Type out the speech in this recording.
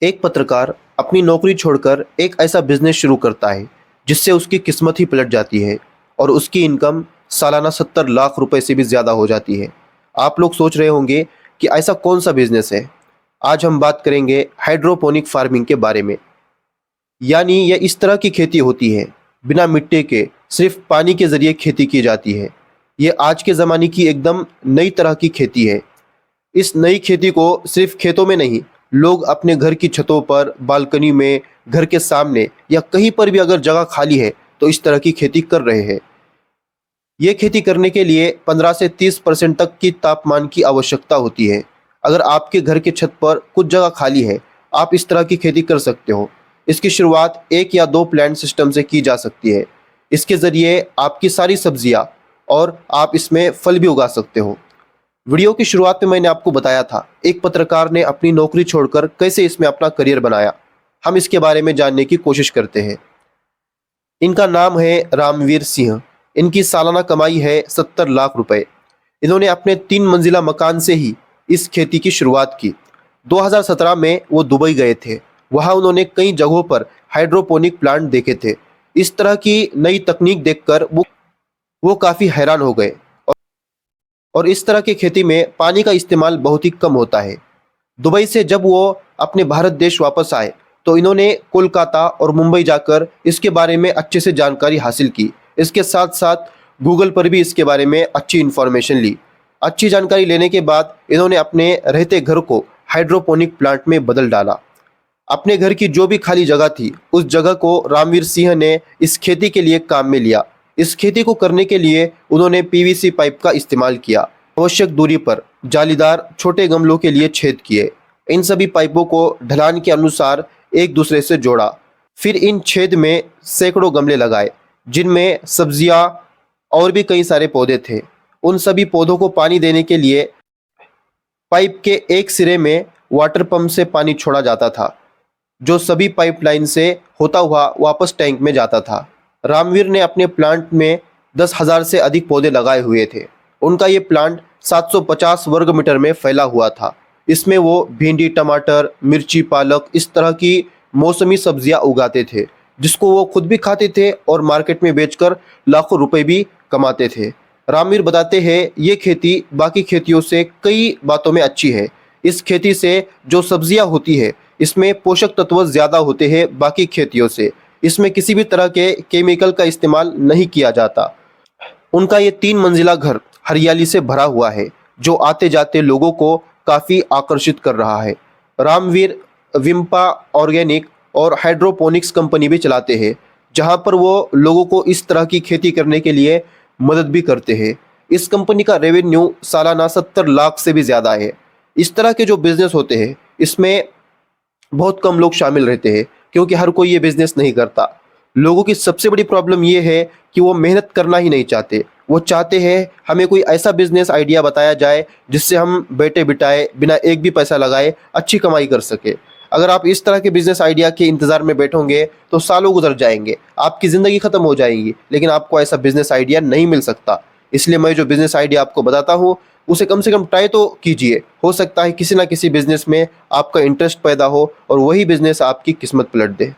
एक पत्रकार अपनी नौकरी छोड़कर एक ऐसा बिजनेस शुरू करता है जिससे उसकी किस्मत ही पलट जाती है और उसकी इनकम सालाना 70 लाख रुपए से भी ज़्यादा हो जाती है। आप लोग सोच रहे होंगे कि ऐसा कौन सा बिजनेस है। आज हम बात करेंगे हाइड्रोपोनिक फार्मिंग के बारे में। यानी यह इस तरह की खेती होती है, बिना मिट्टी के सिर्फ पानी के ज़रिए खेती की जाती है। ये आज के ज़माने की एकदम नई तरह की खेती है। इस नई खेती को सिर्फ खेतों में नहीं, लोग अपने घर की छतों पर, बालकनी में, घर के सामने या कहीं पर भी अगर जगह खाली है तो इस तरह की खेती कर रहे हैं। ये खेती करने के लिए 15 से 30% तक की तापमान की आवश्यकता होती है। अगर आपके घर के छत पर कुछ जगह खाली है, आप इस तरह की खेती कर सकते हो। इसकी शुरुआत 1 या 2 प्लांट सिस्टम से की जा सकती है। इसके ज़रिए आपकी सारी सब्जियां और आप इसमें फल भी उगा सकते हो। वीडियो की शुरुआत में मैंने आपको बताया था एक पत्रकार ने अपनी नौकरी छोड़कर कैसे इसमें अपना करियर बनाया। हम इसके बारे में जानने की कोशिश करते हैं। इनका नाम है रामवीर सिंह। इनकी सालाना कमाई है 70 लाख रुपए। इन्होंने अपने 3 मंजिला मकान से ही इस खेती की शुरुआत की। 2017 में वो दुबई गए थे। वहाँ उन्होंने कई जगहों पर हाइड्रोपोनिक प्लांट देखे थे। इस तरह की नई तकनीक देखकर वो काफ़ी हैरान हो गए। और इस तरह की खेती में पानी का इस्तेमाल बहुत ही कम होता है। दुबई से जब वो अपने भारत देश वापस आए तो इन्होंने कोलकाता और मुंबई जाकर इसके बारे में अच्छे से जानकारी हासिल की। इसके साथ साथ गूगल पर भी इसके बारे में अच्छी इन्फॉर्मेशन ली। अच्छी जानकारी लेने के बाद इन्होंने अपने रहते घर को हाइड्रोपोनिक प्लांट में बदल डाला। अपने घर की जो भी खाली जगह थी उस जगह को रामवीर सिंह ने इस खेती के लिए काम में लिया। इस खेती को करने के लिए उन्होंने पीवीसी पाइप का इस्तेमाल किया। आवश्यक दूरी पर जालीदार छोटे गमलों के लिए छेद किए। इन सभी पाइपों को ढलान के अनुसार एक दूसरे से जोड़ा। फिर इन छेद में सैकड़ों गमले लगाए जिनमें सब्जियां और भी कई सारे पौधे थे। उन सभी पौधों को पानी देने के लिए पाइप के एक सिरे में वाटर पंप से पानी छोड़ा जाता था, जो सभी पाइपलाइन से होता हुआ वापस टैंक में जाता था। रामवीर ने अपने प्लांट में 10,000 से अधिक पौधे लगाए हुए थे। उनका ये प्लांट 750 वर्ग मीटर में फैला हुआ था। इसमें वो भिंडी, टमाटर, मिर्ची, पालक इस तरह की मौसमी सब्जियां उगाते थे, जिसको वो खुद भी खाते थे और मार्केट में बेचकर लाखों रुपए भी कमाते थे। रामवीर बताते हैं ये खेती बाकी खेतियों से कई बातों में अच्छी है। इस खेती से जो सब्जियां होती है इसमें पोषक तत्व ज़्यादा होते हैं बाकी खेतियों से। इसमें किसी भी तरह के केमिकल का इस्तेमाल नहीं किया जाता। उनका ये 3 मंजिला घर हरियाली से भरा हुआ है, जो आते जाते लोगों को काफ़ी आकर्षित कर रहा है। रामवीर विम्पा ऑर्गेनिक और हाइड्रोपोनिक्स कंपनी भी चलाते हैं, जहां पर वो लोगों को इस तरह की खेती करने के लिए मदद भी करते हैं। इस कंपनी का रेवेन्यू सालाना 70 लाख से भी ज़्यादा है। इस तरह के जो बिजनेस होते हैं इसमें बहुत कम लोग शामिल रहते हैं, क्योंकि हर कोई ये बिजनेस नहीं करता। लोगों की सबसे बड़ी प्रॉब्लम ये है कि वो मेहनत करना ही नहीं चाहते। वो चाहते हैं हमें कोई ऐसा बिजनेस आइडिया बताया जाए जिससे हम बैठे बिठाए बिना एक भी पैसा लगाए अच्छी कमाई कर सके। अगर आप इस तरह के बिजनेस आइडिया के इंतज़ार में बैठोगे तो सालों गुजर जाएंगे, आपकी ज़िंदगी ख़त्म हो जाएगी, लेकिन आपको ऐसा बिजनेस आइडिया नहीं मिल सकता। इसलिए मैं जो बिजनेस आइडिया आपको बताता हूँ उसे कम से कम ट्राई तो कीजिए। हो सकता है किसी ना किसी बिजनेस में आपका इंटरेस्ट पैदा हो और वही बिजनेस आपकी किस्मत पलट दे।